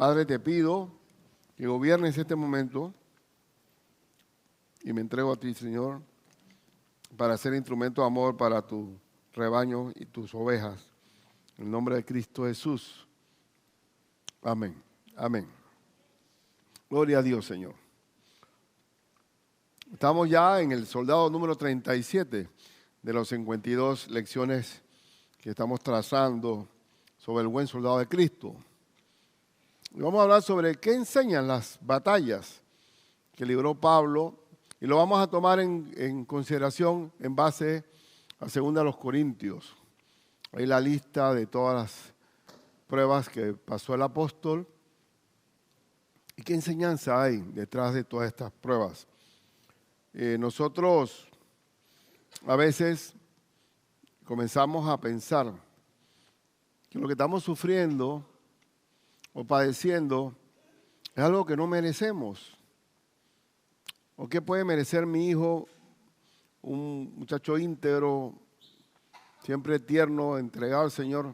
Padre, te pido que gobiernes este momento y me entrego a ti, Señor, para ser instrumento de amor para tu rebaño y tus ovejas. En el nombre de Cristo Jesús. Amén. Amén. Gloria a Dios, Señor. Estamos ya en el soldado número 37 de las 52 lecciones que estamos trazando sobre el buen soldado de Cristo. Y vamos a hablar sobre qué enseñan las batallas que libró Pablo y lo vamos a tomar en consideración en base a 2 Corintios. Ahí la lista de todas las pruebas que pasó el apóstol y qué enseñanza hay detrás de todas estas pruebas. Nosotros a veces comenzamos a pensar que lo que estamos sufriendo o padeciendo es algo que no merecemos. ¿O qué puede merecer mi hijo, un muchacho íntegro, siempre tierno, entregado al Señor,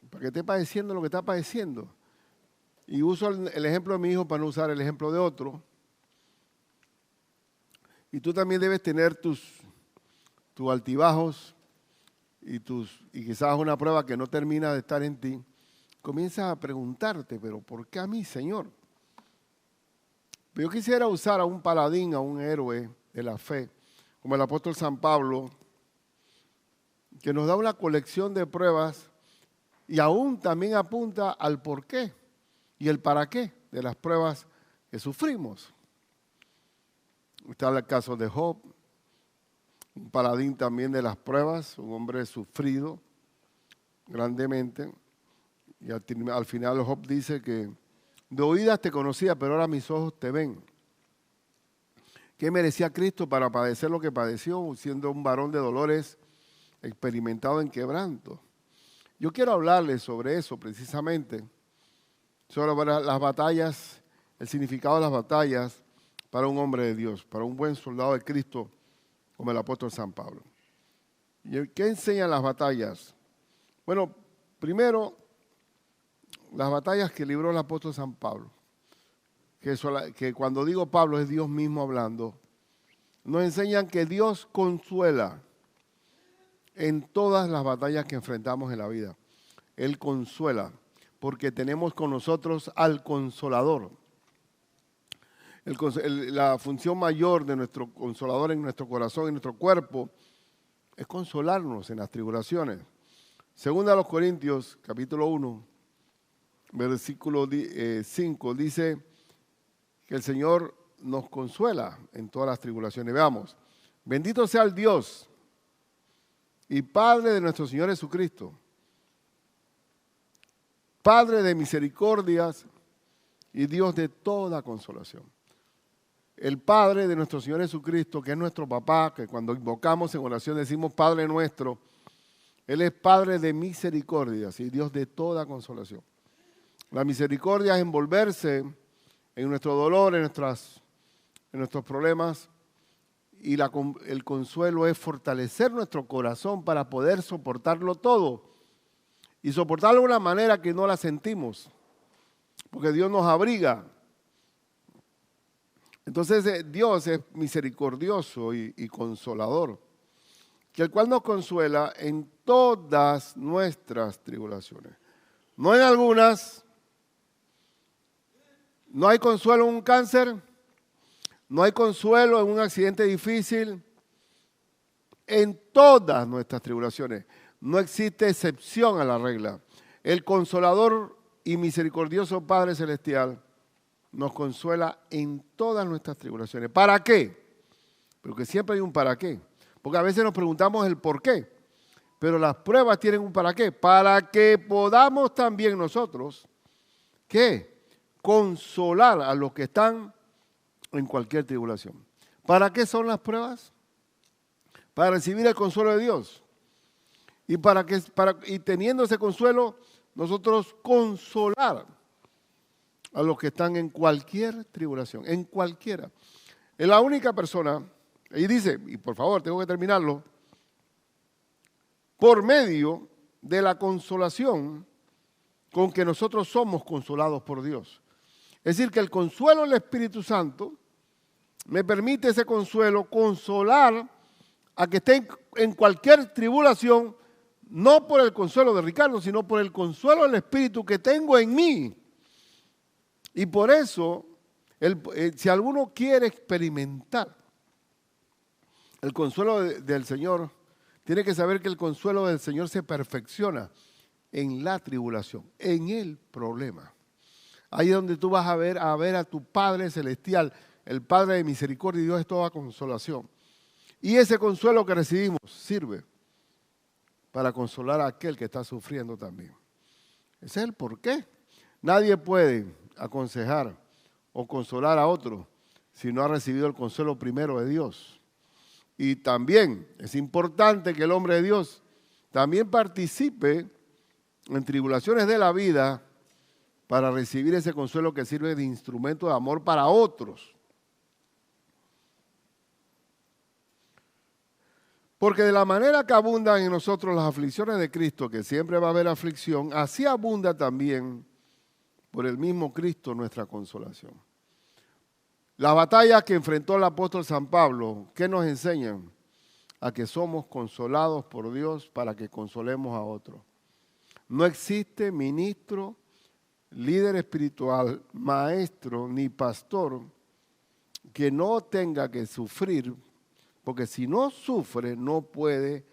para que esté padeciendo lo que está padeciendo? Y uso el ejemplo de mi hijo para no usar el ejemplo de otro. Y tú también debes tener tus altibajos y quizás una prueba que no termina de estar en ti. Comienzas a preguntarte, pero ¿por qué a mí, Señor? Pero yo quisiera usar a un paladín, a un héroe de la fe, como el apóstol San Pablo, que nos da una colección de pruebas y aún también apunta al por qué y el para qué de las pruebas que sufrimos. Está el caso de Job, un paladín también de las pruebas, un hombre sufrido grandemente. Y al final Job dice que de oídas te conocía, pero ahora mis ojos te ven. ¿Qué merecía Cristo para padecer lo que padeció, siendo un varón de dolores, experimentado en quebranto? Yo quiero hablarles sobre eso precisamente, sobre las batallas, el significado de las batallas para un hombre de Dios, para un buen soldado de Cristo como el apóstol San Pablo. ¿Y qué enseñan las batallas? Bueno, primero, las batallas que libró el apóstol San Pablo, que cuando digo Pablo es Dios mismo hablando, nos enseñan que Dios consuela en todas las batallas que enfrentamos en la vida. Él consuela, porque tenemos con nosotros al Consolador. La función mayor de nuestro Consolador en nuestro corazón, en nuestro cuerpo, es consolarnos en las tribulaciones. 2 Corintios, capítulo 1, versículo 5, dice que el Señor nos consuela en todas las tribulaciones. Veamos, bendito sea el Dios y Padre de nuestro Señor Jesucristo, Padre de misericordias y Dios de toda consolación. El Padre de nuestro Señor Jesucristo, que es nuestro papá, que cuando invocamos en oración decimos Padre nuestro, Él es Padre de misericordias y Dios de toda consolación. La misericordia es envolverse en nuestro dolor, en nuestros problemas, y el consuelo es fortalecer nuestro corazón para poder soportarlo todo y soportarlo de una manera que no la sentimos, porque Dios nos abriga. Entonces Dios es misericordioso y consolador, que el cual nos consuela en todas nuestras tribulaciones. No en algunas. No hay consuelo en un cáncer, no hay consuelo en un accidente difícil. En todas nuestras tribulaciones no existe excepción a la regla. El consolador y misericordioso Padre Celestial nos consuela en todas nuestras tribulaciones. ¿Para qué? Porque siempre hay un para qué. Porque a veces nos preguntamos el por qué. Pero las pruebas tienen un para qué. Para que podamos también nosotros, ¿qué? Consolar a los que están en cualquier tribulación. ¿Para qué son las pruebas? Para recibir el consuelo de Dios. Y teniendo ese consuelo, nosotros consolar a los que están en cualquier tribulación, en cualquiera. Es la única persona, y dice, y por favor, tengo que terminarlo, por medio de la consolación con que nosotros somos consolados por Dios. Es decir, que el consuelo del Espíritu Santo me permite ese consuelo, consolar a que estén en cualquier tribulación, no por el consuelo de Ricardo, sino por el consuelo del Espíritu que tengo en mí. Y por eso, si alguno quiere experimentar el consuelo del Señor, tiene que saber que el consuelo del Señor se perfecciona en la tribulación, en el problema. Ahí es donde tú vas a ver a tu Padre Celestial, el Padre de misericordia, y Dios es toda consolación. Y ese consuelo que recibimos sirve para consolar a aquel que está sufriendo también. Ese es el porqué. Nadie puede aconsejar o consolar a otro si no ha recibido el consuelo primero de Dios. Y también es importante que el hombre de Dios también participe en tribulaciones de la vida para recibir ese consuelo que sirve de instrumento de amor para otros. Porque de la manera que abundan en nosotros las aflicciones de Cristo, que siempre va a haber aflicción, así abunda también por el mismo Cristo nuestra consolación. Las batallas que enfrentó el apóstol San Pablo, ¿qué nos enseñan? A que somos consolados por Dios para que consolemos a otros. No existe ministro, líder espiritual, maestro ni pastor que no tenga que sufrir, porque si no sufre no puede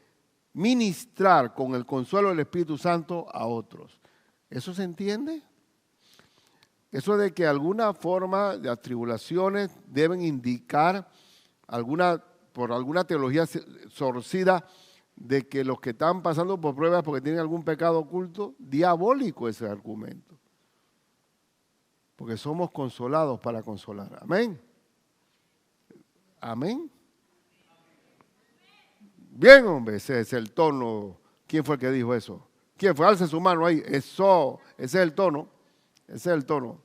ministrar con el consuelo del Espíritu Santo a otros. ¿Eso se entiende? Eso de que alguna forma de tribulaciones deben indicar por alguna teología sorcida de que los que están pasando por pruebas porque tienen algún pecado oculto, diabólico ese argumento. Porque somos consolados para consolar. Amén. Amén. Bien, hombre, ese es el tono. ¿Quién fue el que dijo eso? ¿Quién fue? Alce su mano ahí. Eso, ese es el tono. Ese es el tono.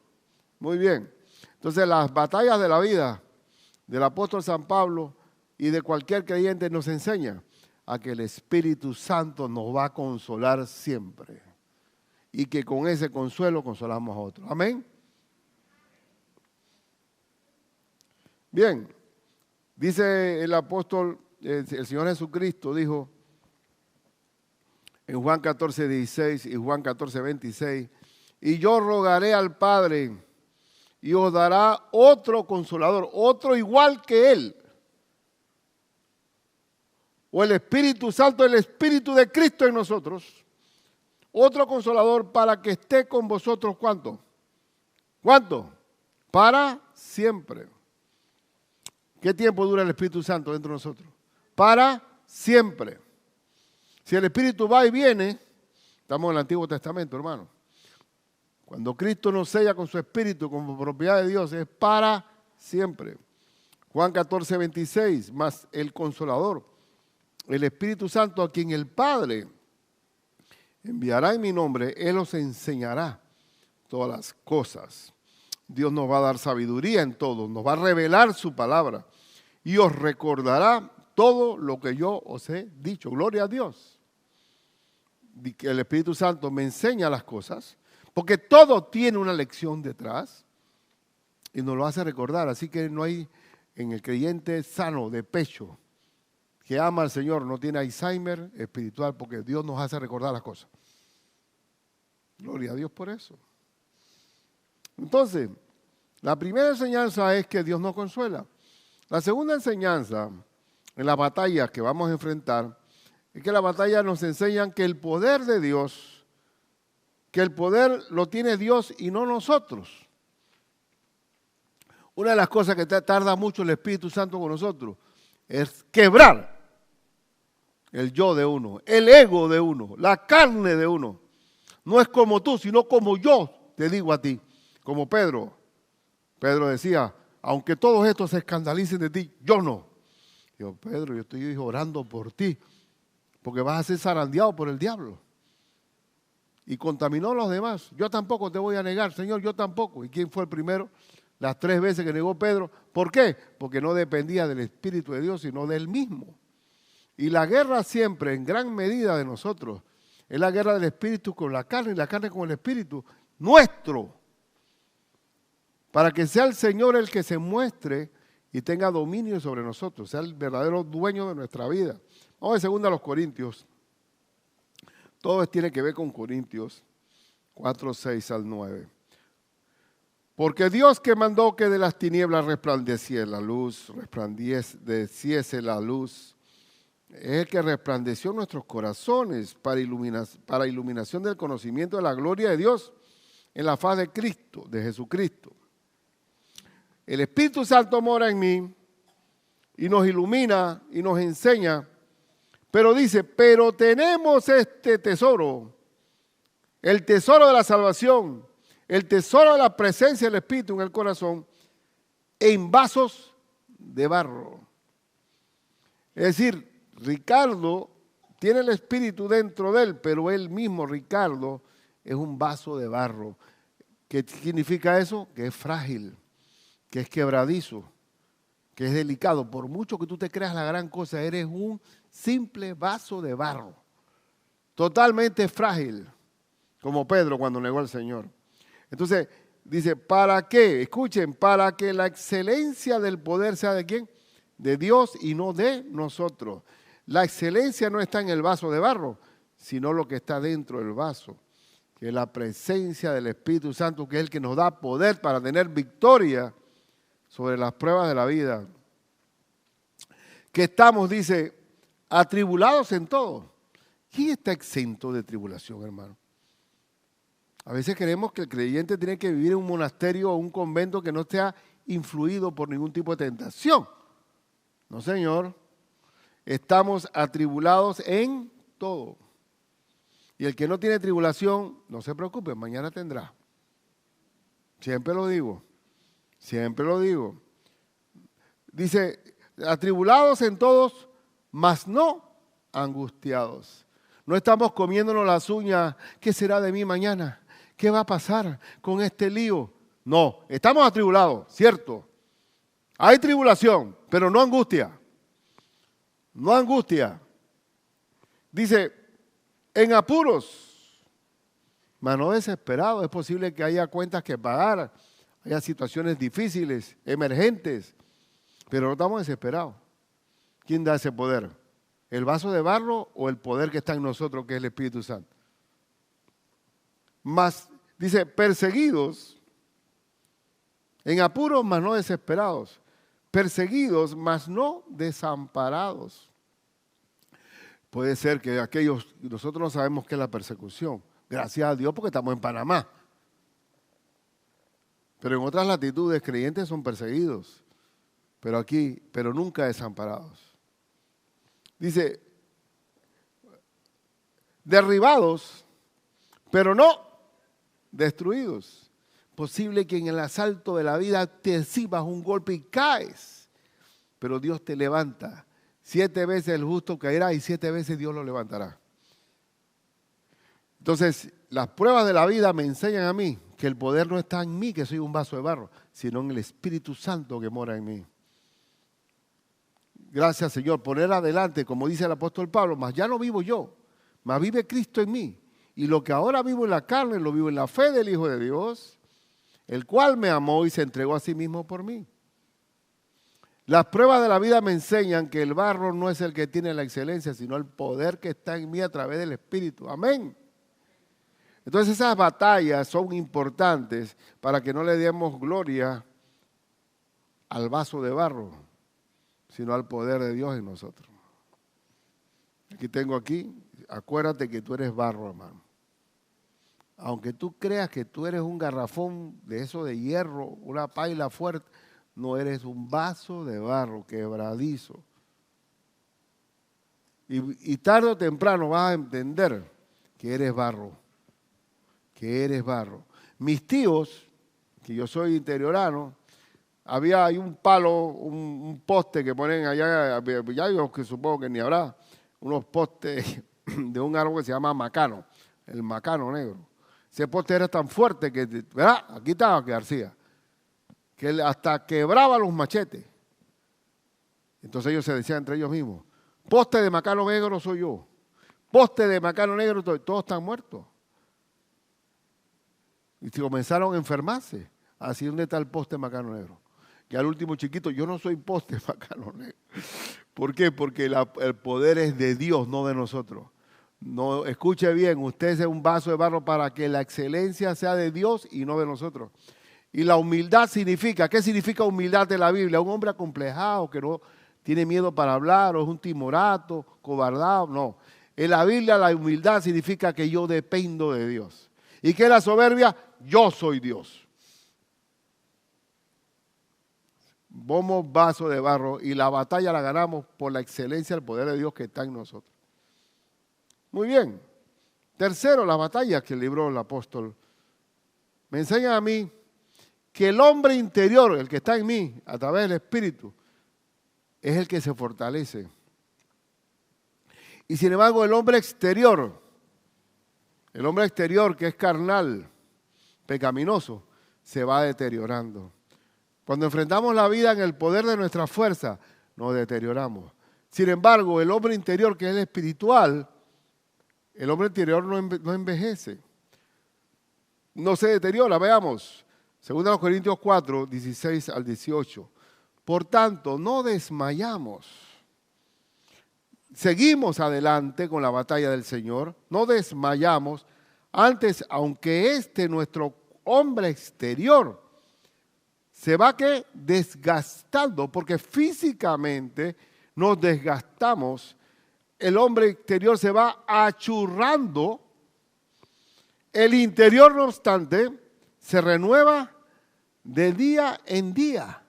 Muy bien. Entonces, las batallas de la vida del apóstol San Pablo y de cualquier creyente nos enseña a que el Espíritu Santo nos va a consolar siempre. Y que con ese consuelo consolamos a otros. Amén. Bien. Dice el apóstol, el Señor Jesucristo dijo en Juan 14:16 y Juan 14:26, y yo rogaré al Padre y os dará otro consolador, otro igual que Él. O el Espíritu Santo, el Espíritu de Cristo en nosotros. Otro consolador para que esté con vosotros, ¿cuánto? ¿Cuánto? Para siempre. ¿Qué tiempo dura el Espíritu Santo dentro de nosotros? Para siempre. Si el Espíritu va y viene, estamos en el Antiguo Testamento, hermano. Cuando Cristo nos sella con su Espíritu, como propiedad de Dios, es para siempre. Juan 14:26, más el Consolador, el Espíritu Santo, a quien el Padre enviará en mi nombre, Él os enseñará todas las cosas. Dios nos va a dar sabiduría en todo, nos va a revelar su palabra y os recordará todo lo que yo os he dicho. Gloria a Dios. Que el Espíritu Santo me enseña las cosas, porque todo tiene una lección detrás y nos lo hace recordar. Así que no hay en el creyente sano de pecho que ama al Señor, no tiene Alzheimer espiritual, porque Dios nos hace recordar las cosas. Gloria a Dios por eso. Entonces, la primera enseñanza es que Dios nos consuela. La segunda enseñanza en las batallas que vamos a enfrentar es que las batallas nos enseñan que el poder de Dios, que el poder lo tiene Dios y no nosotros. Una de las cosas que tarda mucho el Espíritu Santo con nosotros es quebrar el yo de uno, el ego de uno, la carne de uno. No es como tú, sino como yo te digo a ti. Como Pedro. Pedro decía, aunque todos estos se escandalicen de ti, yo no. Digo, Pedro, yo estoy orando por ti, porque vas a ser zarandeado por el diablo. Y contaminó a los demás. Yo tampoco te voy a negar, Señor, yo tampoco. ¿Y quién fue el primero? Las 3 veces que negó Pedro. ¿Por qué? Porque no dependía del Espíritu de Dios, sino de él mismo. Y la guerra siempre, en gran medida de nosotros, Es la guerra del espíritu con la carne y la carne con el espíritu nuestro. Para que sea el Señor el que se muestre y tenga dominio sobre nosotros, sea el verdadero dueño de nuestra vida. Vamos de 2 Corintios. Todo tiene que ver con Corintios 4, 6 al 9. Porque Dios que mandó que de las tinieblas resplandeciese la luz, es el que resplandeció nuestros corazones para iluminación del conocimiento de la gloria de Dios en la faz de Cristo, de Jesucristo. El Espíritu Santo mora en mí y nos ilumina y nos enseña, pero dice, pero tenemos este tesoro, el tesoro de la salvación, el tesoro de la presencia del Espíritu en el corazón, en vasos de barro. Es decir, Ricardo tiene el Espíritu dentro de él, pero él mismo, Ricardo, es un vaso de barro. ¿Qué significa eso? Que es frágil, que es quebradizo, que es delicado. Por mucho que tú te creas la gran cosa, eres un simple vaso de barro, totalmente frágil, como Pedro cuando negó al Señor. Entonces, dice, ¿para qué? Escuchen, para que la excelencia del poder sea ¿de quién? De Dios y no de nosotros. La excelencia no está en el vaso de barro, sino lo que está dentro del vaso, que es la presencia del Espíritu Santo, que es el que nos da poder para tener victoria sobre las pruebas de la vida. Que estamos, dice, atribulados en todo. ¿Quién está exento de tribulación, hermano? A veces creemos que el creyente tiene que vivir en un monasterio o un convento que no esté influido por ningún tipo de tentación. No, señor. Estamos atribulados en todo. Y el que no tiene tribulación, no se preocupe, mañana tendrá. Siempre lo digo. Siempre lo digo. Dice, atribulados en todos, mas no angustiados. No estamos comiéndonos las uñas. ¿Qué será de mí mañana? ¿Qué va a pasar con este lío? No, estamos atribulados, cierto. Hay tribulación, pero no angustia. No angustia. Dice, en apuros, mas no desesperados. Es posible que haya cuentas que pagar, haya situaciones difíciles, emergentes, pero no estamos desesperados. ¿Quién da ese poder? ¿El vaso de barro o el poder que está en nosotros, que es el Espíritu Santo? Mas, dice, perseguidos, en apuros, mas no desesperados. Perseguidos, mas no desamparados. Puede ser que nosotros no sabemos qué es la persecución. Gracias a Dios porque estamos en Panamá. Pero en otras latitudes creyentes son perseguidos. Pero nunca desamparados. Dice, derribados, pero no destruidos. Posible que en el asalto de la vida te recibas un golpe y caes, pero Dios te levanta. 7 veces el justo caerá y 7 veces Dios lo levantará. Entonces, las pruebas de la vida me enseñan a mí que el poder no está en mí, que soy un vaso de barro, sino en el Espíritu Santo que mora en mí. Gracias, Señor. Poner adelante, como dice el apóstol Pablo, mas ya no vivo yo, mas vive Cristo en mí. Y lo que ahora vivo en la carne, lo vivo en la fe del Hijo de Dios, el cual me amó y se entregó a sí mismo por mí. Las pruebas de la vida me enseñan que el barro no es el que tiene la excelencia, sino el poder que está en mí a través del Espíritu. Amén. Entonces esas batallas son importantes para que no le demos gloria al vaso de barro, sino al poder de Dios en nosotros. Acuérdate que tú eres barro, hermano. Aunque tú creas que tú eres un garrafón de eso de hierro, una paila fuerte, no eres un vaso de barro quebradizo. Y tarde o temprano vas a entender que eres barro. Que eres barro. Mis tíos, que yo soy interiorano, hay un palo, un poste que ponen allá, ya yo que supongo que ni habrá, unos postes de un árbol que se llama macano, el macano negro. Ese poste era tan fuerte que, ¿verdad? Aquí estaba García, que él hasta quebraba los machetes. Entonces ellos se decían entre ellos mismos, poste de macano negro soy yo, poste de macano negro, todos están muertos. Y si comenzaron a enfermarse, así donde está el poste de macano negro. Y al último chiquito, yo no soy poste de macano negro. ¿Por qué? Porque el poder es de Dios, no de nosotros. No, escuche bien, usted es un vaso de barro para que la excelencia sea de Dios y no de nosotros. Y la humildad significa, ¿qué significa humildad de la Biblia? Un hombre acomplejado que no tiene miedo para hablar, o es un timorato, cobardado, no. En la Biblia la humildad significa que yo dependo de Dios. ¿Y qué es la soberbia? Yo soy Dios. Somos vaso de barro y la batalla la ganamos por la excelencia del poder de Dios que está en nosotros. Muy bien. Tercero, la batalla que libró el apóstol. Me enseña a mí que el hombre interior, el que está en mí, a través del Espíritu, es el que se fortalece. Y sin embargo, el hombre exterior que es carnal, pecaminoso, se va deteriorando. Cuando enfrentamos la vida en el poder de nuestra fuerza, nos deterioramos. Sin embargo, el hombre interior, que es el espiritual, el hombre interior no envejece, no se deteriora. Veamos, 2 Corintios 4, 16 al 18. Por tanto, no desmayamos. Seguimos adelante con la batalla del Señor, no desmayamos. Antes, aunque nuestro hombre exterior, se va desgastando, porque físicamente nos desgastamos, el hombre exterior se va achurrando, el interior, no obstante, se renueva de día en día.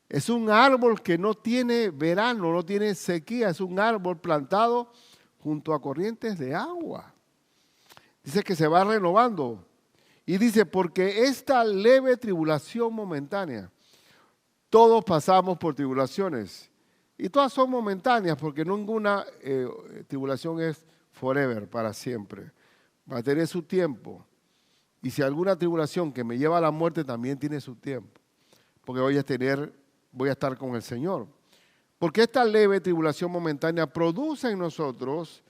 Es un árbol que no tiene verano, no tiene sequía, es un árbol plantado junto a corrientes de agua. Dice que se va renovando. Y dice, porque esta leve tribulación momentánea, todos pasamos por tribulaciones. Y todas son momentáneas, porque ninguna tribulación es forever, para siempre. Va a tener su tiempo. Y si alguna tribulación que me lleva a la muerte también tiene su tiempo. Porque voy a estar con el Señor. Porque esta leve tribulación momentánea produce en nosotros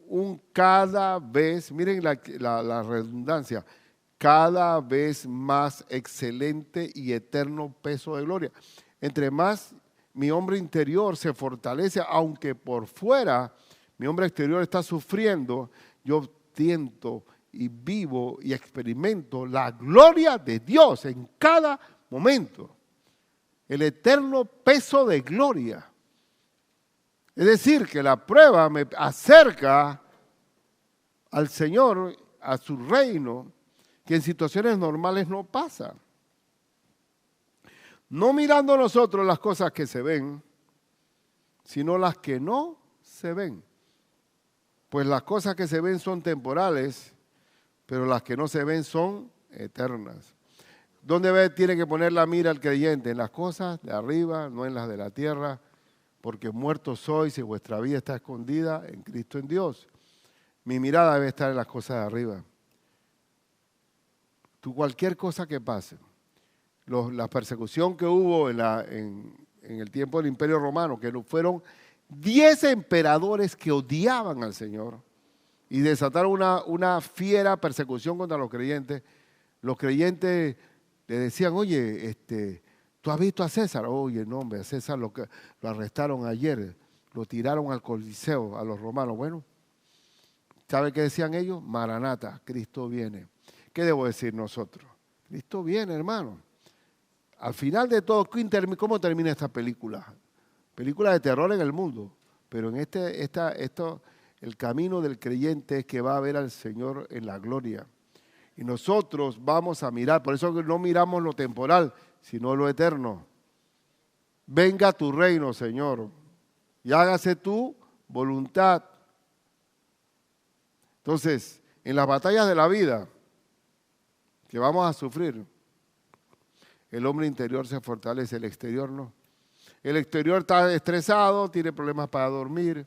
un cada vez, miren la redundancia, cada vez más excelente y eterno peso de gloria. Entre más mi hombre interior se fortalece, aunque por fuera mi hombre exterior está sufriendo, yo siento y vivo y experimento la gloria de Dios en cada momento. El eterno peso de gloria. Es decir, que la prueba me acerca al Señor, a su reino, que en situaciones normales no pasa. No mirando nosotros las cosas que se ven, sino las que no se ven. Pues las cosas que se ven son temporales, pero las que no se ven son eternas. ¿Dónde tiene que poner la mira el creyente? En las cosas de arriba, no en las de la tierra, porque muertos sois y vuestra vida está escondida en Cristo en Dios. Mi mirada debe estar en las cosas de arriba. Cualquier cosa que pase, la persecución que hubo en el tiempo del Imperio Romano, que fueron 10 emperadores que odiaban al Señor y desataron una fiera persecución contra los creyentes le decían, oye, ¿tú has visto a César? Oye, no, hombre, a César lo arrestaron ayer, lo tiraron al Coliseo, a los romanos. Bueno, ¿sabe qué decían ellos? Maranata, Cristo viene. ¿Qué debo decir nosotros? Cristo viene, hermano. Al final de todo, ¿cómo termina esta película? Película de terror en el mundo, pero en el camino del creyente es que va a ver al Señor en la gloria. Y nosotros vamos a mirar, por eso no miramos lo temporal, sino lo eterno. Venga tu reino, Señor, y hágase tu voluntad. Entonces, en las batallas de la vida que vamos a sufrir, el hombre interior se fortalece, el exterior no. El exterior está estresado, tiene problemas para dormir,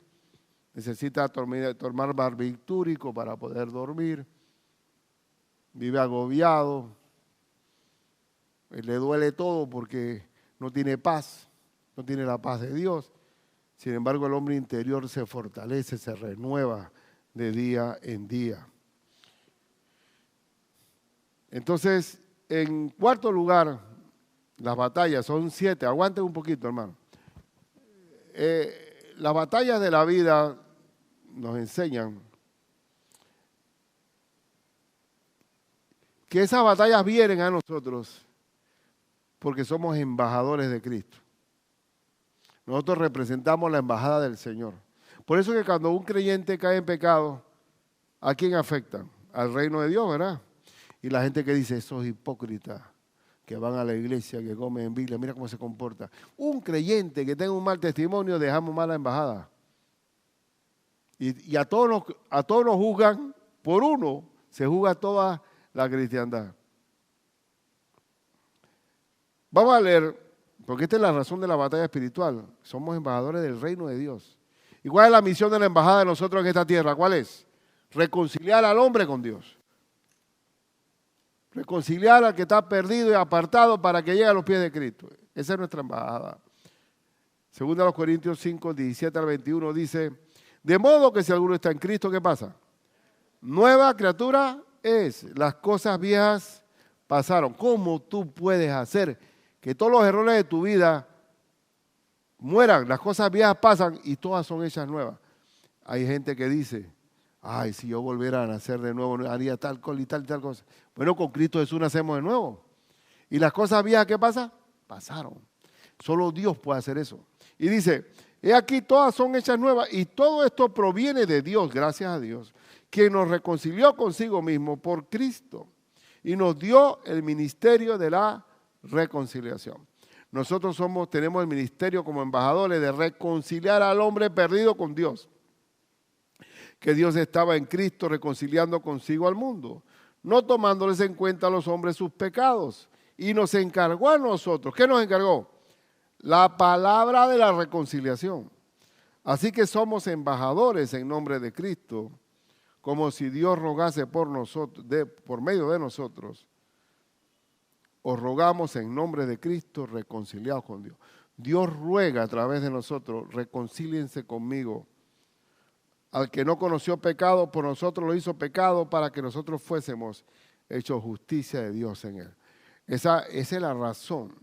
necesita tomar barbitúrico para poder dormir, vive agobiado, le duele todo porque no tiene paz, no tiene la paz de Dios. Sin embargo, el hombre interior se fortalece, se renueva, de día en día. Entonces, en cuarto lugar, las batallas son 7. Aguanten un poquito, hermano. Las batallas de la vida nos enseñan que esas batallas vienen a nosotros porque somos embajadores de Cristo. Nosotros representamos la embajada del Señor. Por eso que cuando un creyente cae en pecado, ¿a quién afecta? Al reino de Dios, ¿verdad? Y la gente que dice, esos hipócritas que van a la iglesia, que comen en Biblia, mira cómo se comporta. Un creyente que tenga un mal testimonio, dejamos mala embajada. Y a todos nos juzgan por uno, se juzga toda la cristiandad. Vamos a leer, porque esta es la razón de la batalla espiritual. Somos embajadores del reino de Dios. ¿Y cuál es la misión de la embajada de nosotros en esta tierra? ¿Cuál es? Reconciliar al hombre con Dios. Reconciliar al que está perdido y apartado para que llegue a los pies de Cristo. Esa es nuestra embajada. Según los Corintios 5, 17 al 21 dice, de modo que si alguno está en Cristo, ¿qué pasa? Nueva criatura es. Las cosas viejas pasaron. ¿Cómo tú puedes hacer que todos los errores de tu vida mueran? Las cosas viejas pasan y todas son hechas nuevas. Hay gente que dice, ay, si yo volviera a nacer de nuevo, haría tal cosa y tal cosa. Bueno, con Cristo Jesús nacemos de nuevo. ¿Y las cosas viejas qué pasa? Pasaron. Solo Dios puede hacer eso. Y dice, he aquí todas son hechas nuevas y todo esto proviene de Dios, gracias a Dios, quien nos reconcilió consigo mismo por Cristo y nos dio el ministerio de la reconciliación. Nosotros tenemos el ministerio como embajadores de reconciliar al hombre perdido con Dios. Que Dios estaba en Cristo reconciliando consigo al mundo, no tomándoles en cuenta a los hombres sus pecados. Y nos encargó a nosotros. ¿Qué nos encargó? La palabra de la reconciliación. Así que somos embajadores en nombre de Cristo, como si Dios rogase por nosotros, por medio de nosotros. Os rogamos en nombre de Cristo, reconciliados con Dios. Dios ruega a través de nosotros, reconcíliense conmigo. Al que no conoció pecado, por nosotros lo hizo pecado para que nosotros fuésemos hechos justicia de Dios en él. Esa es la razón.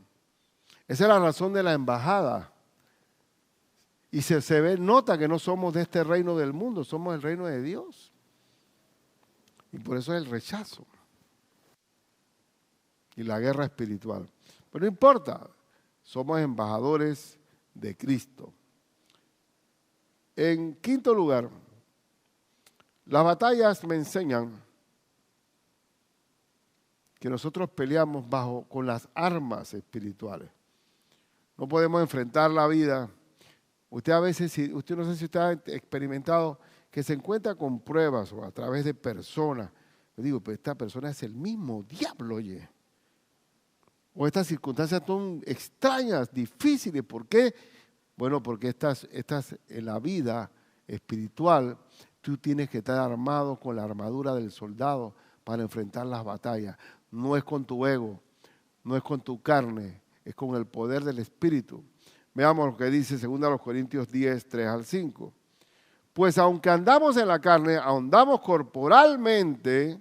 Esa es la razón de la embajada. Y nota que no somos de este reino del mundo, somos el reino de Dios. Y por eso es el rechazo. Y la guerra espiritual. Pero no importa, somos embajadores de Cristo. En quinto lugar, las batallas me enseñan que nosotros peleamos con las armas espirituales. No podemos enfrentar la vida. Usted a veces, usted no sé si usted ha experimentado que se encuentra con pruebas o a través de personas. Yo digo, pero esta persona es el mismo diablo, oye. O estas circunstancias son extrañas, difíciles. ¿Por qué? Bueno, porque estás en la vida espiritual, tú tienes que estar armado con la armadura del soldado para enfrentar las batallas. No es con tu ego, no es con tu carne, es con el poder del Espíritu. Veamos lo que dice 2 Corintios 10, 3 al 5. Pues aunque andamos en la carne, andamos corporalmente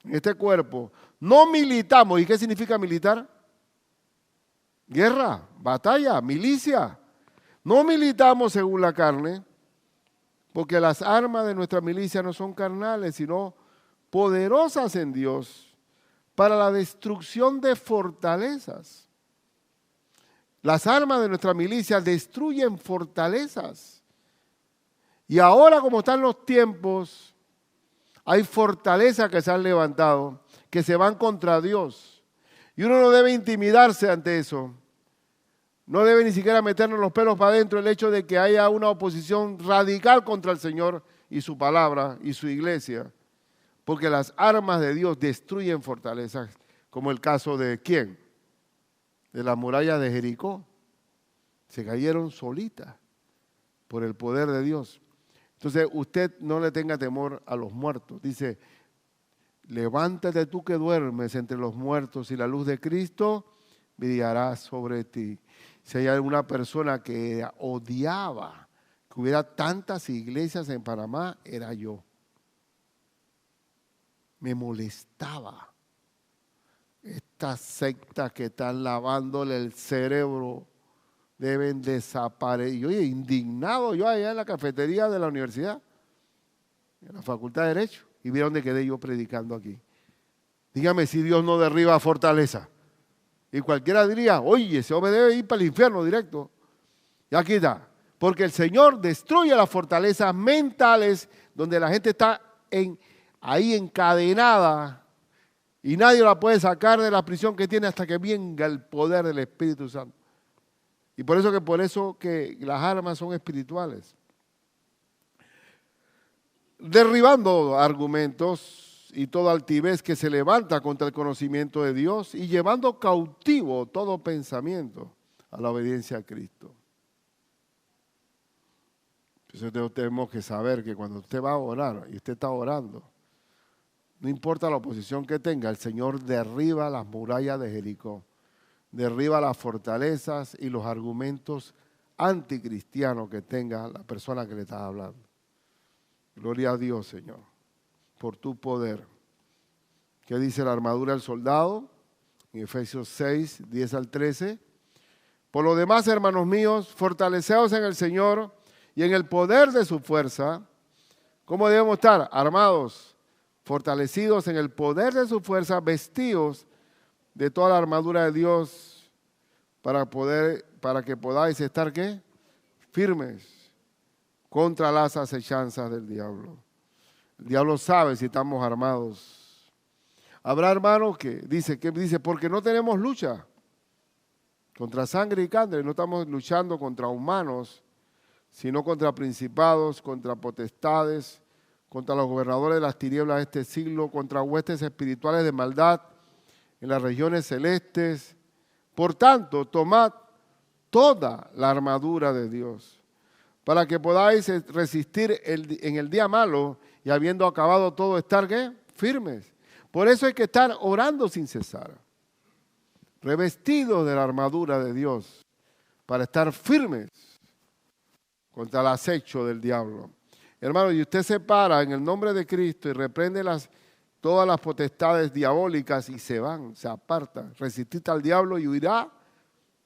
en este cuerpo, no militamos. ¿Y qué significa militar? Guerra, batalla, milicia. No militamos según la carne, porque las armas de nuestra milicia no son carnales, sino poderosas en Dios para la destrucción de fortalezas. Las armas de nuestra milicia destruyen fortalezas. Y ahora, como están los tiempos, hay fortalezas que se han levantado, que se van contra Dios. Y uno no debe intimidarse ante eso. No debe ni siquiera meternos los pelos para adentro el hecho de que haya una oposición radical contra el Señor y su palabra y su iglesia. Porque las armas de Dios destruyen fortalezas, como el caso de ¿quién? De la muralla de Jericó. Se cayeron solitas por el poder de Dios. Entonces usted no le tenga temor a los muertos. Dice, levántate tú que duermes entre los muertos y la luz de Cristo brillará sobre ti. Si hay alguna persona que odiaba, que hubiera tantas iglesias en Panamá era yo. Me molestaba. Estas sectas que están lavándole el cerebro deben desaparecer. Y oye, indignado yo allá en la cafetería de la universidad, en la Facultad de Derecho, y vi dónde quedé yo predicando aquí. Dígame si Dios no derriba fortaleza. Y cualquiera diría, oye, ese hombre debe ir para el infierno directo. Y aquí está. Porque el Señor destruye las fortalezas mentales donde la gente está ahí encadenada y nadie la puede sacar de la prisión que tiene hasta que venga el poder del Espíritu Santo. Y por eso que las armas son espirituales. Derribando argumentos y toda altivez que se levanta contra el conocimiento de Dios y llevando cautivo todo pensamiento a la obediencia a Cristo. Entonces tenemos que saber que cuando usted va a orar y usted está orando, no importa la oposición que tenga, el Señor derriba las murallas de Jericó, derriba las fortalezas y los argumentos anticristianos que tenga la persona que le está hablando. Gloria a Dios, Señor, por tu poder. ¿Qué dice la armadura del soldado? En Efesios 6, 10 al 13. Por lo demás, hermanos míos, fortaleceos en el Señor y en el poder de su fuerza. ¿Cómo debemos estar? Armados, fortalecidos en el poder de su fuerza, vestidos de toda la armadura de Dios para que podáis estar, ¿qué? Firmes contra las acechanzas del diablo. El diablo sabe si estamos armados. Habrá hermanos que dice, porque no tenemos lucha contra sangre y carne, no estamos luchando contra humanos, sino contra principados, contra potestades, contra los gobernadores de las tinieblas de este siglo, contra huestes espirituales de maldad en las regiones celestes. Por tanto, tomad toda la armadura de Dios, para que podáis resistir en el día malo y habiendo acabado todo, estar ¿qué? Firmes. Por eso hay que estar orando sin cesar, revestidos de la armadura de Dios, para estar firmes contra el acecho del diablo. Hermano, y usted se para en el nombre de Cristo y reprende todas las potestades diabólicas y se van, se apartan. Resistid al diablo y huirá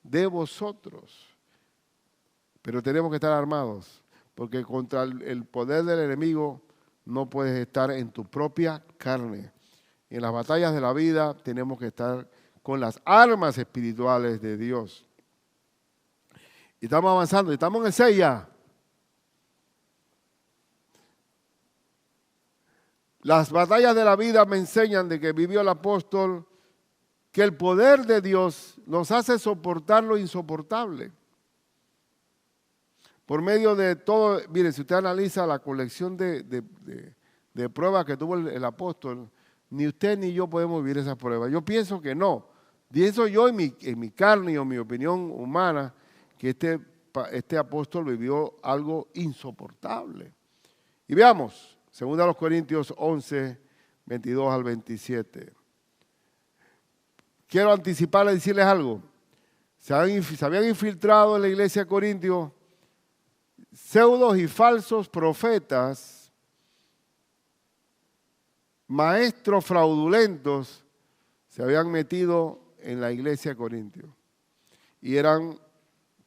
de vosotros. Pero tenemos que estar armados, porque contra el poder del enemigo no puedes estar en tu propia carne. En las batallas de la vida tenemos que estar con las armas espirituales de Dios. Y estamos avanzando, y estamos en el 6 ya. Las batallas de la vida me enseñan de que vivió el apóstol que el poder de Dios nos hace soportar lo insoportable. Por medio de todo, mire, si usted analiza la colección de pruebas que tuvo el apóstol, ni usted ni yo podemos vivir esas pruebas. Yo pienso que no. Pienso yo en mi carne o mi opinión humana que este apóstol vivió algo insoportable. Y veamos, 2 Corintios 11, 22 al 27. Quiero anticiparles y decirles algo. Se habían infiltrado en la iglesia de Corintios pseudos y falsos profetas, maestros fraudulentos, se habían metido en la iglesia de Corintios. Y eran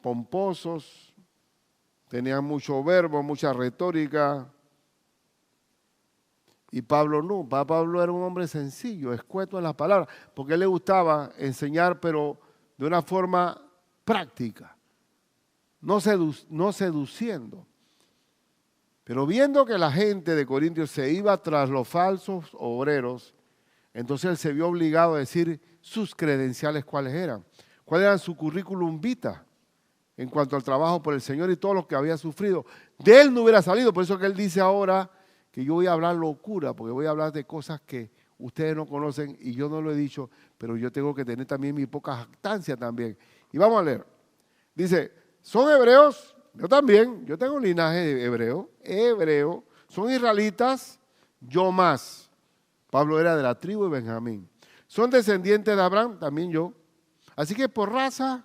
pomposos, tenían mucho verbo, mucha retórica. Y Pablo no, Pablo era un hombre sencillo, escueto en las palabras, porque a él le gustaba enseñar, pero de una forma práctica, no seduciendo. Pero viendo que la gente de Corintios se iba tras los falsos obreros, entonces él se vio obligado a decir sus credenciales cuáles eran su currículum vitae en cuanto al trabajo por el Señor y todo lo que había sufrido. De él no hubiera salido, por eso que él dice ahora que yo voy a hablar locura, porque voy a hablar de cosas que ustedes no conocen y yo no lo he dicho, pero yo tengo que tener también mi poca jactancia también. Y vamos a leer. Dice, ¿son hebreos? Yo también, yo tengo un linaje de hebreo. ¿Son israelitas? Yo más. Pablo era de la tribu de Benjamín. ¿Son descendientes de Abraham? También yo. Así que por raza,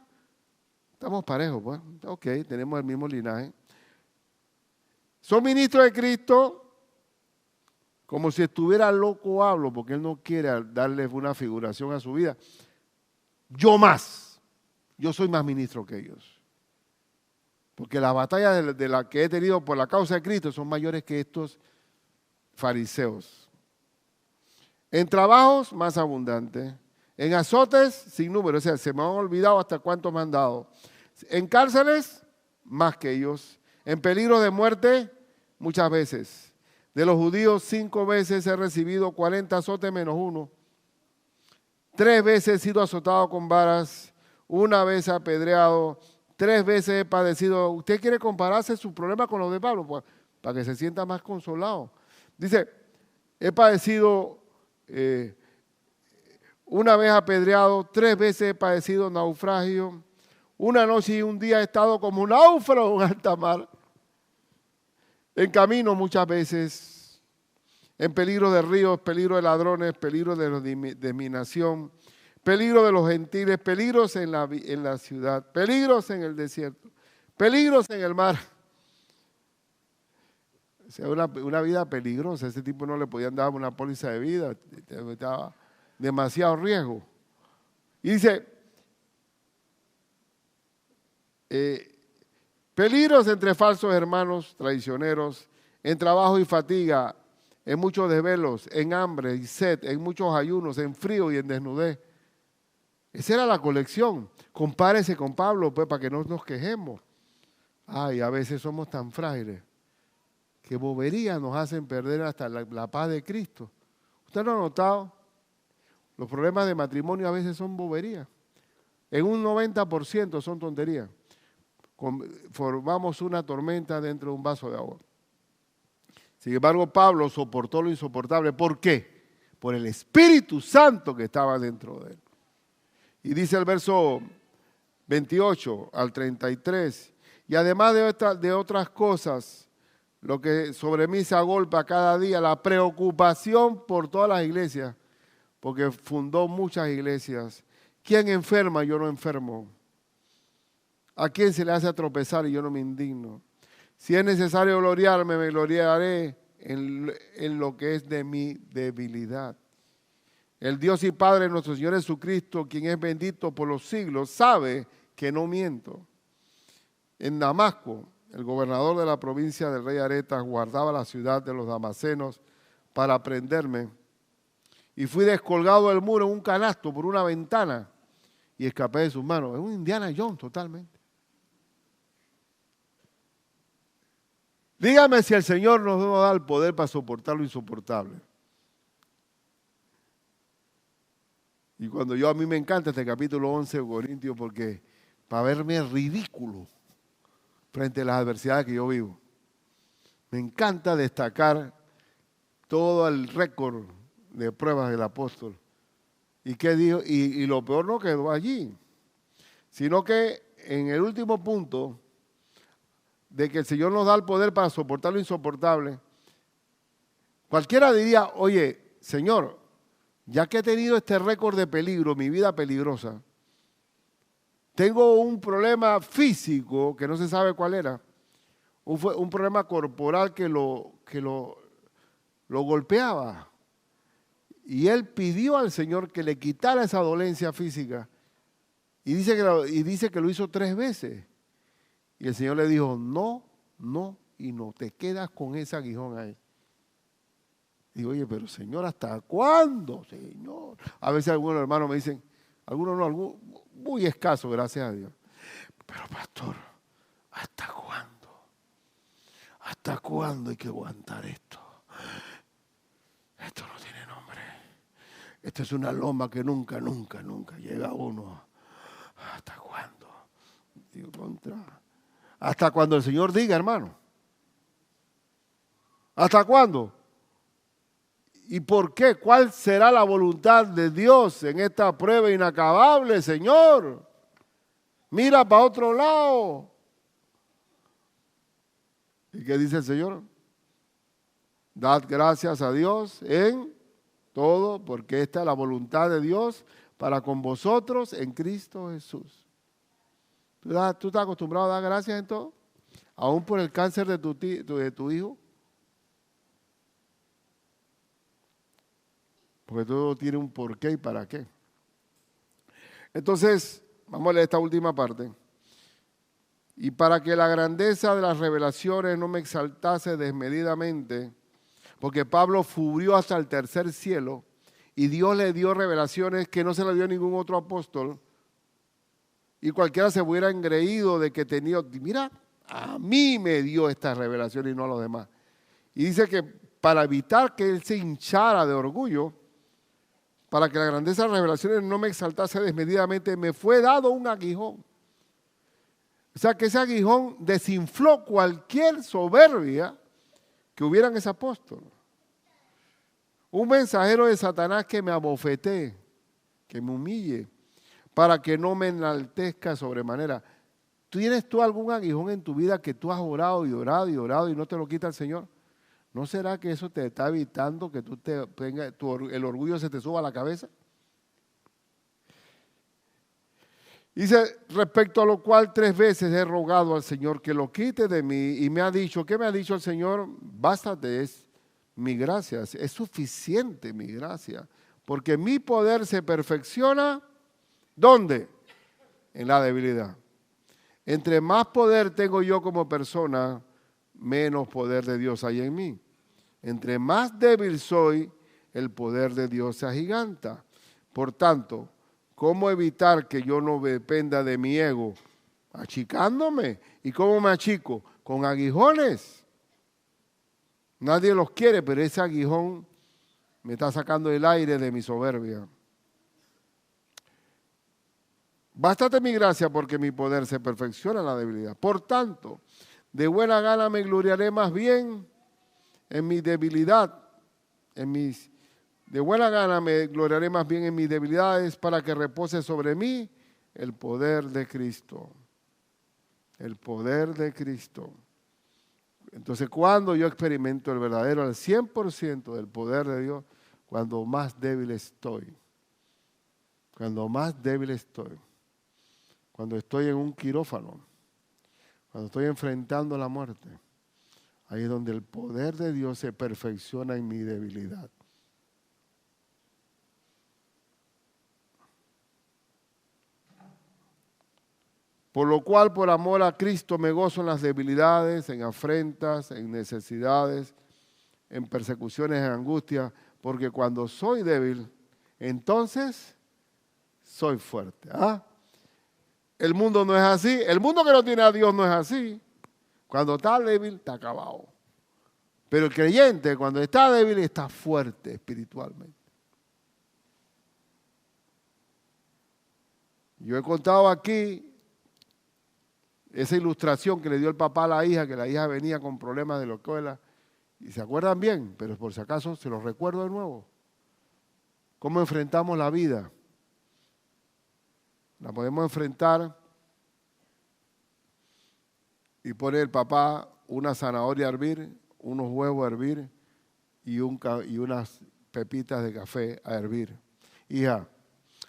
estamos parejos, pues. Ok, tenemos el mismo linaje. Son ministros de Cristo, como si estuviera loco hablo, porque Él no quiere darle una figuración a su vida. Yo soy más ministro que ellos. Porque las batallas de la que he tenido por la causa de Cristo son mayores que estos fariseos. En trabajos, más abundantes. En azotes, sin número. O sea, se me han olvidado hasta cuántos me han dado. En cárceles, más que ellos. En peligro de muerte, muchas veces. De los judíos, 5 veces he recibido 40 azotes menos 1. 3 veces he sido azotado con varas. 1 vez apedreado. 3 veces he padecido. ¿Usted quiere compararse su problema con los de Pablo? Pues, para que se sienta más consolado. Dice, he padecido 1 vez apedreado, 3 veces he padecido naufragio. 1 noche y un día he estado como un náufrago en alta mar. En camino muchas veces. En peligro de ríos, peligro de ladrones, peligro de disminación. Peligro de los gentiles, peligros en la ciudad, peligros en el desierto, peligros en el mar. O sea, una vida peligrosa. A ese tipo no le podían dar una póliza de vida. Estaba demasiado riesgo. Y dice, peligros entre falsos hermanos traicioneros, en trabajo y fatiga, en muchos desvelos, en hambre y sed, en muchos ayunos, en frío y en desnudez. Esa era la colección. Compárese con Pablo, pues, para que no nos quejemos. Ay, a veces somos tan frágiles que boberías nos hacen perder hasta la paz de Cristo. ¿Usted no ha notado? Los problemas de matrimonio a veces son boberías. En un 90% son tonterías. Formamos una tormenta dentro de un vaso de agua. Sin embargo, Pablo soportó lo insoportable. ¿Por qué? Por el Espíritu Santo que estaba dentro de él. Y dice el verso 28 al 33, y además de otras cosas, lo que sobre mí se agolpa cada día, la preocupación por todas las iglesias, porque fundó muchas iglesias. ¿Quién enferma? Yo no enfermo. ¿A quién se le hace tropezar y yo no me indigno? Si es necesario gloriarme, me gloriaré en lo que es de mi debilidad. El Dios y Padre de nuestro Señor Jesucristo, quien es bendito por los siglos, sabe que no miento. En Damasco, el gobernador de la provincia del rey Aretas guardaba la ciudad de los damasenos para prenderme. Y fui descolgado del muro en un canasto por una ventana y escapé de sus manos. Es un Indiana Jones totalmente. Dígame si el Señor nos da el poder para soportar lo insoportable. Y cuando a mí me encanta este capítulo 11 de Corintios porque para verme ridículo frente a las adversidades que yo vivo. Me encanta destacar todo el récord de pruebas del apóstol. ¿Y qué dijo? Y lo peor no quedó allí, sino que en el último punto de que el Señor nos da el poder para soportar lo insoportable, cualquiera diría, oye, Señor, ya que he tenido este récord de peligro, mi vida peligrosa, tengo un problema físico que no se sabe cuál era, un problema corporal que lo golpeaba. Y él pidió al Señor que le quitara esa dolencia física. Y dice que lo hizo 3 veces. Y el Señor le dijo, no, no y no, te quedas con ese aguijón ahí. Digo, oye, pero Señor, ¿hasta cuándo, Señor? A veces algunos hermanos me dicen, algunos no, muy escasos, gracias a Dios. Pero pastor, ¿hasta cuándo? ¿Hasta cuándo hay que aguantar esto? Esto no tiene nombre. Esto es una loma que nunca llega uno. ¿Hasta cuándo? Digo, hasta cuando el Señor diga, hermano. ¿Hasta cuándo? ¿Y por qué? ¿Cuál será la voluntad de Dios en esta prueba inacabable, Señor? Mira para otro lado. ¿Y qué dice el Señor? Dad gracias a Dios en todo, porque esta es la voluntad de Dios para con vosotros en Cristo Jesús. ¿Tú estás acostumbrado a dar gracias en todo? ¿Aún por el cáncer de tu hijo? Porque todo tiene un porqué y para qué. Entonces, vamos a leer esta última parte. Y para que la grandeza de las revelaciones no me exaltase desmedidamente, porque Pablo subió hasta el tercer cielo y Dios le dio revelaciones que no se le dio a ningún otro apóstol, y cualquiera se hubiera engreído de que tenía, mira, a mí me dio esta revelación y no a los demás. Y dice que para evitar que él se hinchara de orgullo, para que la grandeza de las revelaciones no me exaltase desmedidamente, me fue dado un aguijón. O sea que ese aguijón desinfló cualquier soberbia que hubiera en ese apóstol. Un mensajero de Satanás que me abofetee, que me humille, para que no me enaltezca sobremanera. ¿Tienes tú algún aguijón en tu vida que tú has orado y orado y orado y no te lo quita el Señor? ¿No será que eso te está evitando que el orgullo se te suba a la cabeza? Dice, respecto a lo cual 3 veces he rogado al Señor que lo quite de mí, y me ha dicho, ¿qué me ha dicho el Señor? Bástate, es mi gracia, es suficiente mi gracia, porque mi poder se perfecciona, ¿dónde? En la debilidad. Entre más poder tengo yo como persona, menos poder de Dios hay en mí. Entre más débil soy, el poder de Dios se agiganta. Por tanto, ¿cómo evitar que yo no dependa de mi ego? Achicándome. ¿Y cómo me achico? Con aguijones. Nadie los quiere, pero ese aguijón me está sacando el aire de mi soberbia. Bástate mi gracia porque mi poder se perfecciona en la debilidad. Por tanto, de buena gana me gloriaré más bien en mi debilidad, de buena gana me gloriaré más bien en mis debilidades para que repose sobre mí el poder de Cristo. El poder de Cristo. Entonces, cuando yo experimento el verdadero, al 100% del poder de Dios, cuando más débil estoy. Cuando más débil estoy. Cuando estoy en un quirófano. Cuando estoy enfrentando la muerte. Ahí es donde el poder de Dios se perfecciona en mi debilidad. Por lo cual, por amor a Cristo, me gozo en las debilidades, en afrentas, en necesidades, en persecuciones, en angustia, porque cuando soy débil, entonces soy fuerte. ¿Ah? El mundo no es así. El mundo que no tiene a Dios no es así. Cuando está débil, está acabado. Pero el creyente, cuando está débil, está fuerte espiritualmente. Yo he contado aquí esa ilustración que le dio el papá a la hija, que la hija venía con problemas de la escuela. Y se acuerdan bien, pero por si acaso se los recuerdo de nuevo. ¿Cómo enfrentamos la vida? La podemos enfrentar y pone el papá una zanahoria a hervir, unos huevos a hervir y unas pepitas de café a hervir. Hija,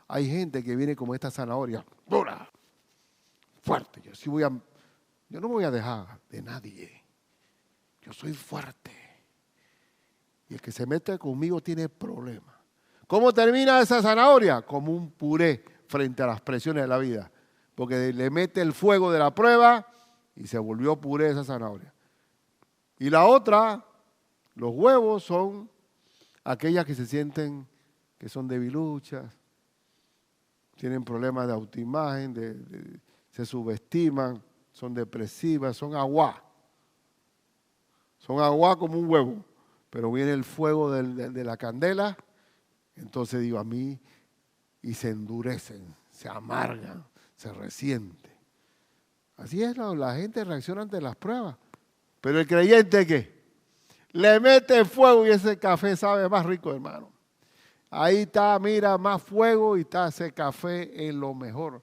hay gente que viene como esta zanahoria, dura, fuerte. Yo no me voy a dejar de nadie. Yo soy fuerte. Y el que se mete conmigo tiene problemas. ¿Cómo termina esa zanahoria? Como un puré frente a las presiones de la vida. Porque le mete el fuego de la prueba y se volvió puré esa zanahoria. Y la otra, los huevos son aquellas que se sienten que son debiluchas, tienen problemas de autoimagen, se subestiman, son depresivas, son agua. Son agua como un huevo, pero viene el fuego de la candela, entonces digo a mí, y se endurecen, se amargan, se resienten. Así es, la gente reacciona ante las pruebas. Pero el creyente, ¿qué? Le mete fuego y ese café sabe más rico, hermano. Ahí está, mira, más fuego y está ese café en lo mejor.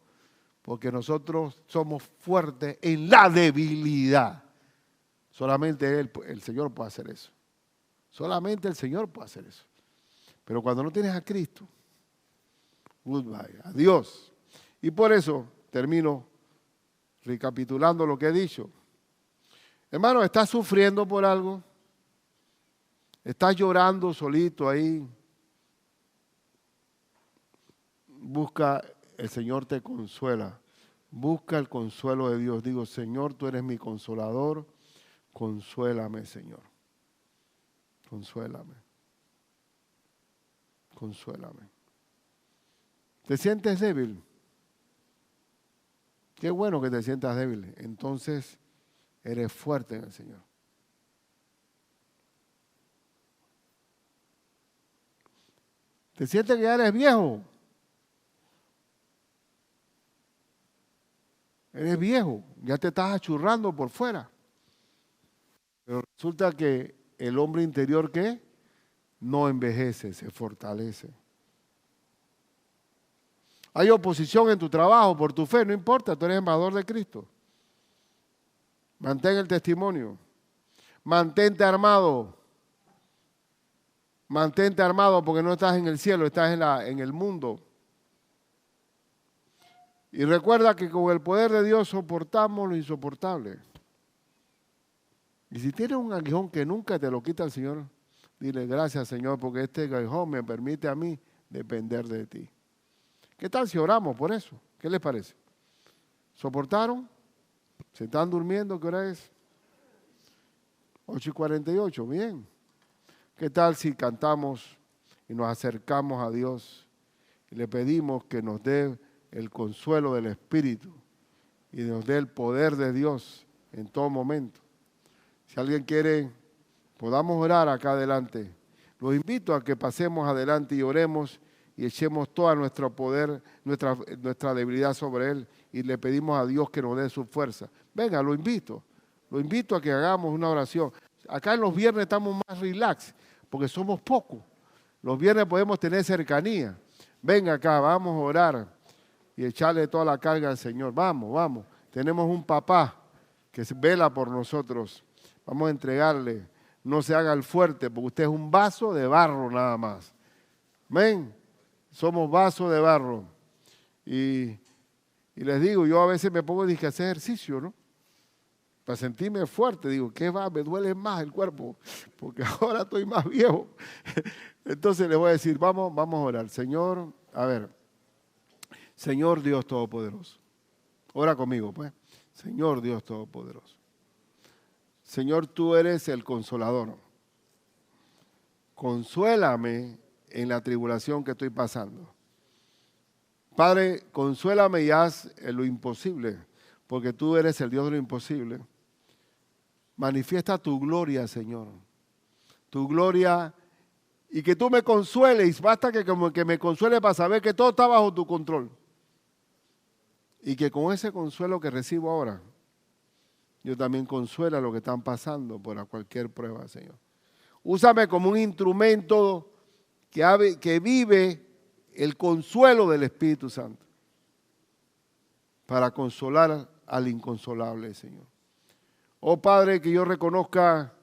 Porque nosotros somos fuertes en la debilidad. Solamente el Señor puede hacer eso. Solamente el Señor puede hacer eso. Pero cuando no tienes a Cristo, goodbye, adiós. Y por eso termino recapitulando lo que he dicho. Hermano, ¿estás sufriendo por algo? ¿Estás llorando solito ahí? Busca, el Señor te consuela. Busca el consuelo de Dios. Digo, Señor, tú eres mi consolador. Consuélame, Señor. Consuélame. Consuélame. ¿Te sientes débil? Qué bueno que te sientas débil. Entonces, eres fuerte en el Señor. ¿Te sientes que ya eres viejo? Eres viejo, ya te estás achurrando por fuera. Pero resulta que el hombre interior, ¿qué? No envejece, se fortalece. Hay oposición en tu trabajo por tu fe, no importa, tú eres embajador de Cristo. Mantén el testimonio. Mantente armado. Mantente armado porque no estás en el cielo, estás en el mundo. Y recuerda que con el poder de Dios soportamos lo insoportable. Y si tienes un aguijón que nunca te lo quita el Señor, dile gracias, Señor, porque este aguijón me permite a mí depender de ti. ¿Qué tal si oramos por eso? ¿Qué les parece? ¿Soportaron? ¿Se están durmiendo? ¿Qué hora es? 8:48, bien. ¿Qué tal si cantamos y nos acercamos a Dios y le pedimos que nos dé el consuelo del Espíritu y nos dé el poder de Dios en todo momento? Si alguien quiere, podamos orar acá adelante. Los invito a que pasemos adelante y oremos y echemos todo nuestro poder, nuestra debilidad sobre Él y le pedimos a Dios que nos dé su fuerza. Venga, lo invito a que hagamos una oración. Acá en los viernes estamos más relax porque somos pocos. Los viernes podemos tener cercanía. Venga acá, vamos a orar y echarle toda la carga al Señor. Vamos, vamos. Tenemos un papá que vela por nosotros. Vamos a entregarle. No se haga el fuerte porque usted es un vaso de barro nada más. Amén. Somos vasos de barro. Y les digo, yo a veces me pongo a hacer ejercicio, ¿no? Para sentirme fuerte, digo, ¿qué va? Me duele más el cuerpo, porque ahora estoy más viejo. Entonces les voy a decir, vamos a orar. Señor, a ver, Señor Dios Todopoderoso. Ora conmigo, pues. Señor Dios Todopoderoso. Señor, tú eres el consolador. Consuélame en la tribulación que estoy pasando. Padre, consuélame y haz lo imposible, porque tú eres el Dios de lo imposible. Manifiesta tu gloria, Señor. Tu gloria y que tú me consueles. Basta que como que me consuele para saber que todo está bajo tu control. Y que con ese consuelo que recibo ahora, yo también consuelo a los que están pasando por cualquier prueba, Señor. Úsame como un instrumento que vive el consuelo del Espíritu Santo para consolar al inconsolable, Señor. Oh Padre, que yo reconozca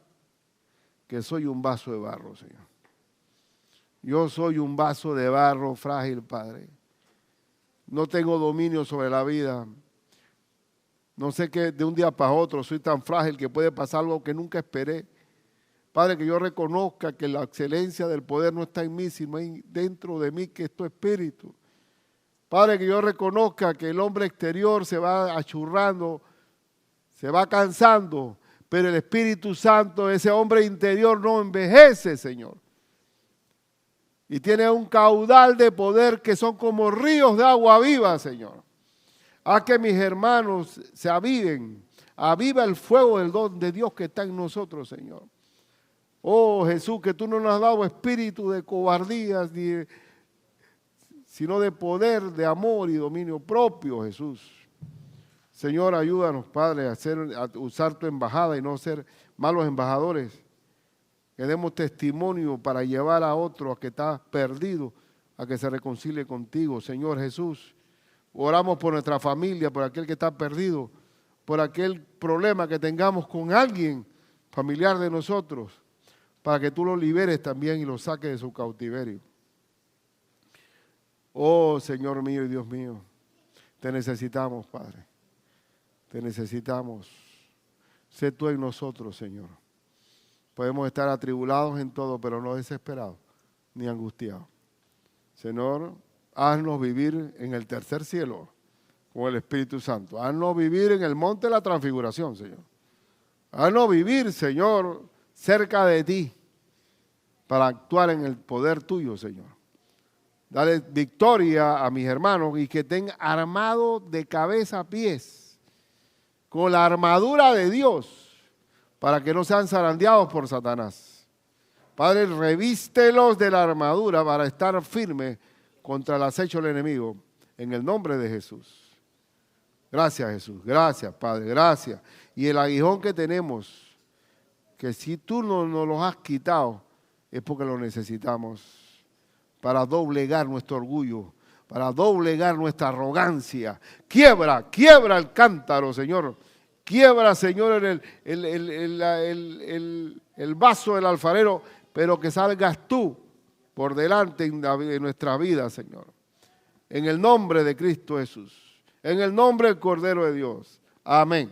que soy un vaso de barro, Señor. Yo soy un vaso de barro frágil, Padre. No tengo dominio sobre la vida. No sé que de un día para otro soy tan frágil que puede pasar algo que nunca esperé. Padre, que yo reconozca que la excelencia del poder no está en mí, sino dentro de mí, que es tu espíritu. Padre, que yo reconozca que el hombre exterior se va achurrando, se va cansando, pero el Espíritu Santo, ese hombre interior no envejece, Señor. Y tiene un caudal de poder que son como ríos de agua viva, Señor. Haz que mis hermanos se aviven. Aviva el fuego del don de Dios que está en nosotros, Señor. Oh Jesús, que tú no nos has dado espíritu de cobardía, sino de poder, de amor y dominio propio, Jesús. Señor, ayúdanos, Padre, a usar tu embajada y no ser malos embajadores. Que demos testimonio para llevar a otro a que está perdido, a que se reconcilie contigo. Señor Jesús, oramos por nuestra familia, por aquel que está perdido, por aquel problema que tengamos con alguien familiar de nosotros, para que tú lo liberes también y lo saques de su cautiverio. Oh Señor mío y Dios mío, te necesitamos, Padre. Te necesitamos. sé tú en nosotros, Señor. Podemos estar atribulados en todo, pero no desesperados ni angustiados. Señor, haznos vivir en el tercer cielo con el Espíritu Santo. Haznos vivir en el monte de la transfiguración, Señor. Haznos vivir, Señor, cerca de ti para actuar en el poder tuyo, Señor. Dale victoria a mis hermanos y que estén armados de cabeza a pies con la armadura de Dios para que no sean zarandeados por Satanás. Padre, revístelos de la armadura para estar firmes contra el acecho del enemigo en el nombre de Jesús. Gracias, Jesús. Gracias, Padre. Gracias. Y el aguijón que tenemos, que si tú no nos lo has quitado, es porque lo necesitamos para doblegar nuestro orgullo, para doblegar nuestra arrogancia. Quiebra el cántaro, Señor. Quiebra, Señor, el vaso del alfarero, pero que salgas tú por delante en nuestra vida, Señor. En el nombre de Cristo Jesús. En el nombre del Cordero de Dios. Amén.